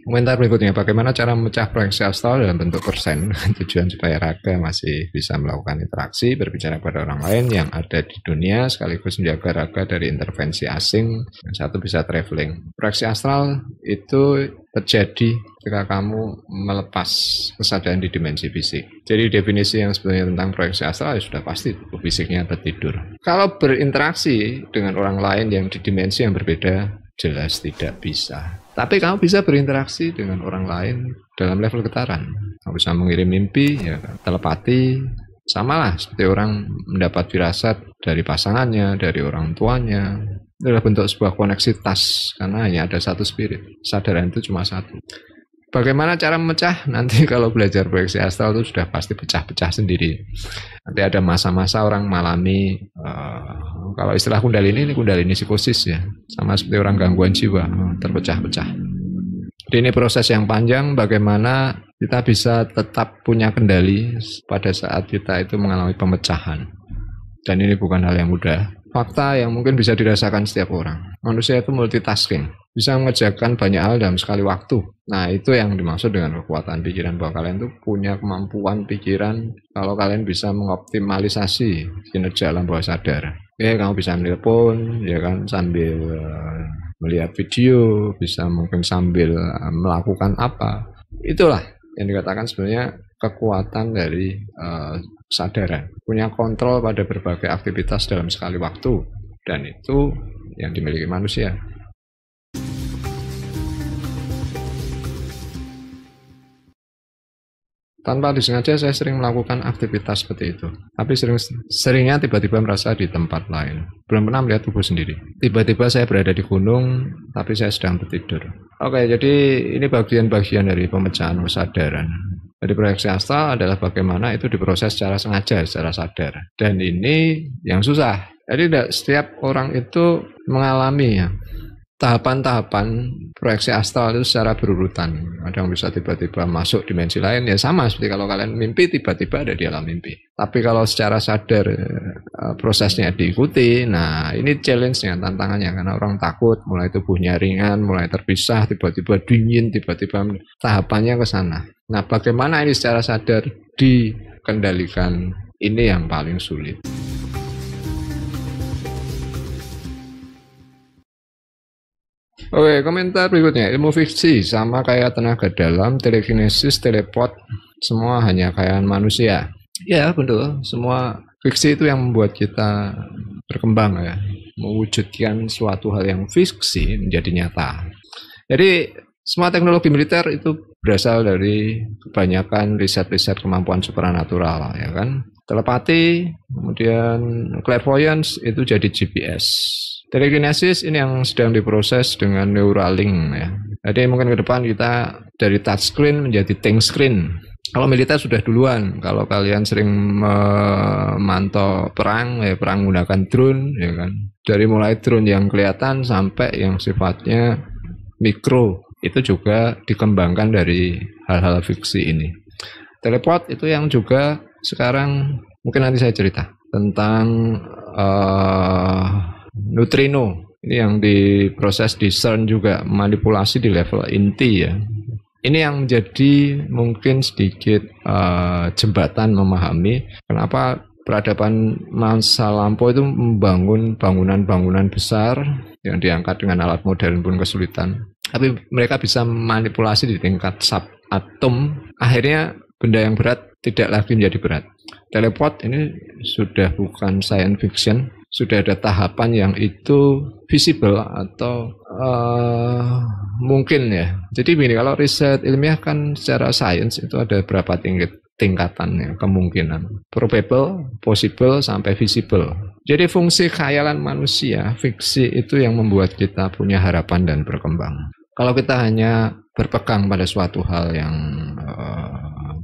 Komentar berikutnya, bagaimana cara memecah proyeksi astral dalam bentuk persen? Tujuan supaya raga masih bisa melakukan interaksi, berbicara pada orang lain yang ada di dunia, sekaligus menjaga raga dari intervensi asing, yang satu bisa traveling. Proyeksi astral itu terjadi ketika kamu melepas kesadaran di dimensi fisik. Jadi definisi yang sebenarnya tentang proyeksi astral ya sudah pasti fisiknya tertidur. Kalau berinteraksi dengan orang lain yang di dimensi yang berbeda, jelas tidak bisa. Tapi kamu bisa berinteraksi dengan orang lain dalam level getaran. Kamu bisa mengirim mimpi, ya, telepati, samalah seperti orang mendapat firasat dari pasangannya, dari orang tuanya. Itu adalah bentuk sebuah koneksitas, karena hanya ada satu spirit. Kesadaran itu cuma satu. Bagaimana cara memecah? Nanti kalau belajar proyeksi astral itu sudah pasti pecah-pecah sendiri. Nanti ada masa-masa orang mengalami, kalau istilah kundalini, ini kundalini psikosis ya. Sama seperti orang gangguan jiwa, terpecah-pecah. Jadi ini proses yang panjang, bagaimana kita bisa tetap punya kendali pada saat kita itu mengalami pemecahan. Dan ini bukan hal yang mudah. Fakta yang mungkin bisa dirasakan setiap orang. Manusia itu multitasking, bisa mengerjakan banyak hal dalam sekali waktu. Nah, itu yang dimaksud dengan kekuatan pikiran, bahwa kalian tuh punya kemampuan pikiran kalau kalian bisa mengoptimalisasi kinerja alam bawah sadar. Ya, kamu bisa menelpon, ya kan, sambil melihat video, bisa mungkin sambil melakukan apa. Itulah yang dikatakan sebenarnya kekuatan dari kesadaran, punya kontrol pada berbagai aktivitas dalam sekali waktu, dan itu yang dimiliki manusia. Tanpa disengaja saya sering melakukan aktivitas seperti itu, tapi seringnya tiba-tiba merasa di tempat lain. Belum pernah melihat tubuh sendiri. Tiba-tiba saya berada di gunung, tapi saya sedang tertidur. Oke, jadi ini bagian-bagian dari pemecahan kesadaran. Jadi proyeksi astral adalah bagaimana itu diproses secara sengaja, secara sadar. Dan ini yang susah. Jadi tidak setiap orang itu mengalami ya, tahapan-tahapan proyeksi astral itu secara berurutan. Ada yang bisa tiba-tiba masuk dimensi lain, ya sama seperti kalau kalian mimpi tiba-tiba ada di alam mimpi. Tapi kalau secara sadar prosesnya diikuti, nah ini challenge-nya, tantangannya, karena orang takut, mulai tubuhnya ringan, mulai terpisah, tiba-tiba dingin, tiba-tiba tahapannya ke sana. Nah, bagaimana ini secara sadar dikendalikan, ini yang paling sulit. Oke, komentar berikutnya, ilmu fiksi sama kayak tenaga dalam, telekinesis, teleport, semua hanya kayaan manusia. Ya, betul, semua fiksi itu yang membuat kita berkembang ya, mewujudkan suatu hal yang fiksi menjadi nyata. Jadi semua teknologi militer itu berasal dari kebanyakan riset-riset kemampuan supranatural, ya kan? Telepati, kemudian clairvoyance itu jadi GPS. Telekinesis ini yang sedang diproses dengan Neuralink ya. Jadi mungkin ke depan kita dari touchscreen menjadi think screen. Kalau militer sudah duluan. Kalau kalian sering memantau perang, ya perang menggunakan drone, ya kan. Dari mulai drone yang kelihatan sampai yang sifatnya mikro, itu juga dikembangkan dari hal-hal fiksi ini. Teleport itu yang juga sekarang mungkin nanti saya cerita tentang neutrino. Ini yang diproses di CERN juga, manipulasi di level inti ya. Ini yang menjadi mungkin sedikit jembatan memahami kenapa peradaban masa lampau itu membangun bangunan-bangunan besar yang diangkat dengan alat modern pun kesulitan. Tapi mereka bisa manipulasi di tingkat subatom. Akhirnya benda yang berat tidak lagi menjadi berat. Teleport ini sudah bukan science fiction, sudah ada tahapan yang itu visible atau mungkin ya. Jadi begini, kalau riset ilmiah kan secara sains itu ada berapa tingkatannya, kemungkinan. Probable, possible, sampai visible. Jadi fungsi khayalan manusia, fiksi itu yang membuat kita punya harapan dan berkembang. Kalau kita hanya berpegang pada suatu hal yang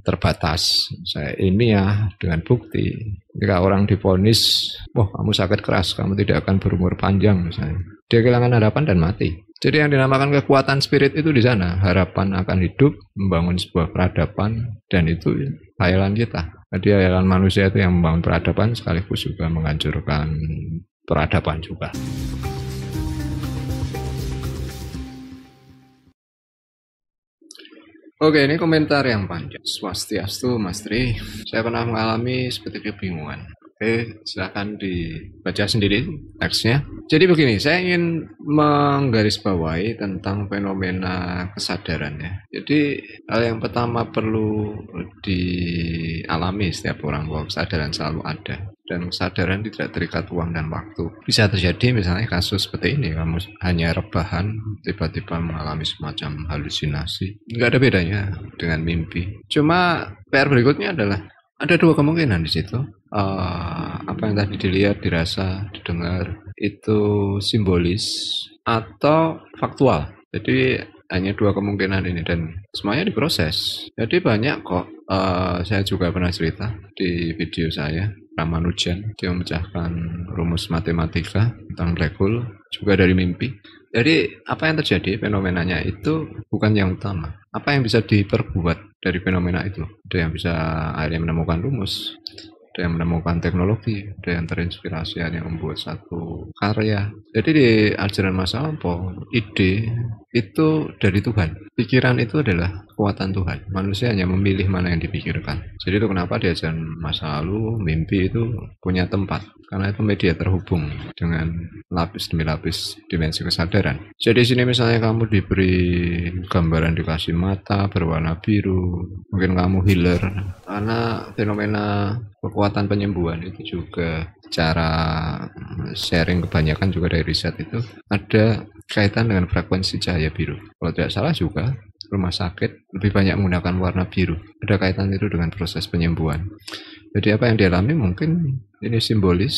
terbatas, saya ilmiah dengan bukti. Jika orang divonis, wah kamu sakit keras, kamu tidak akan berumur panjang misalnya, dia kehilangan harapan dan mati. Jadi yang dinamakan kekuatan spirit itu di sana, harapan akan hidup, membangun sebuah peradaban, dan itu khayalan kita. Jadi khayalan manusia itu yang membangun peradaban sekaligus juga menghancurkan peradaban juga. Oke, ini komentar yang panjang. Swastiastu, Mas Tri. Saya pernah mengalami seperti kebingungan. Oke, silakan dibaca sendiri teksnya. Jadi begini, saya ingin menggarisbawahi tentang fenomena kesadaran ya. Jadi hal yang pertama perlu dialami setiap orang bahwa kesadaran selalu ada. Dan kesadaran tidak terikat uang dan waktu. Bisa terjadi misalnya kasus seperti ini, kamu hanya rebahan, tiba-tiba mengalami semacam halusinasi. Nggak ada bedanya dengan mimpi. Cuma PR berikutnya adalah ada dua kemungkinan di situ. Apa yang tadi dilihat, dirasa, didengar itu simbolis atau faktual. Jadi hanya dua kemungkinan ini dan semuanya diproses. Jadi banyak kok. Saya juga pernah cerita di video saya. Ramanujan, dia memecahkan rumus matematika tentang black hole juga dari mimpi. Jadi apa yang terjadi, fenomenanya itu bukan yang utama. Apa yang bisa diperbuat dari fenomena itu? Ada yang bisa akhirnya menemukan rumus, ada yang menemukan teknologi, ada yang terinspirasi, ada yang membuat satu karya. Jadi di ajaran masa lampau, ide itu dari Tuhan. Pikiran itu adalah kekuatan Tuhan. Manusia hanya memilih mana yang dipikirkan. Jadi itu kenapa di ajaran masa lalu mimpi itu punya tempat. Karena itu media terhubung dengan lapis demi lapis dimensi kesadaran. Jadi di sini misalnya kamu diberi gambaran dikasih mata berwarna biru, mungkin kamu healer. Karena fenomena kekuatan penyembuhan itu juga cara sharing kebanyakan juga dari riset itu ada kaitan dengan frekuensi cahaya biru. Kalau tidak salah juga rumah sakit lebih banyak menggunakan warna biru. Ada kaitan itu dengan proses penyembuhan. Jadi apa yang dialami mungkin ini simbolis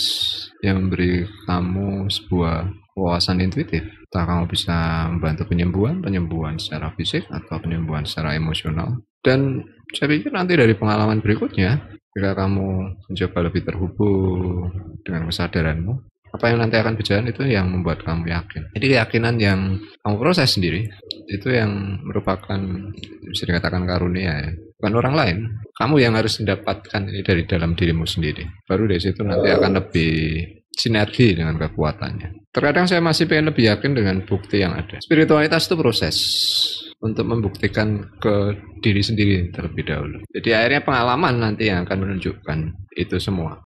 yang memberi kamu sebuah wawasan intuitif. Entah kamu bisa membantu penyembuhan secara fisik atau penyembuhan secara emosional. Dan saya pikir nanti dari pengalaman berikutnya, jika kamu mencoba lebih terhubung dengan kesadaranmu, apa yang nanti akan berjalan itu yang membuat kamu yakin. Jadi keyakinan yang kamu proses sendiri, itu yang merupakan bisa dikatakan karunia ya. Bukan orang lain, kamu yang harus mendapatkan ini dari dalam dirimu sendiri. Baru dari situ nanti akan lebih sinergi dengan kekuatannya. Terkadang saya masih pengen lebih yakin dengan bukti yang ada. Spiritualitas itu proses untuk membuktikan ke diri sendiri terlebih dahulu. Jadi akhirnya pengalaman nanti yang akan menunjukkan itu semua.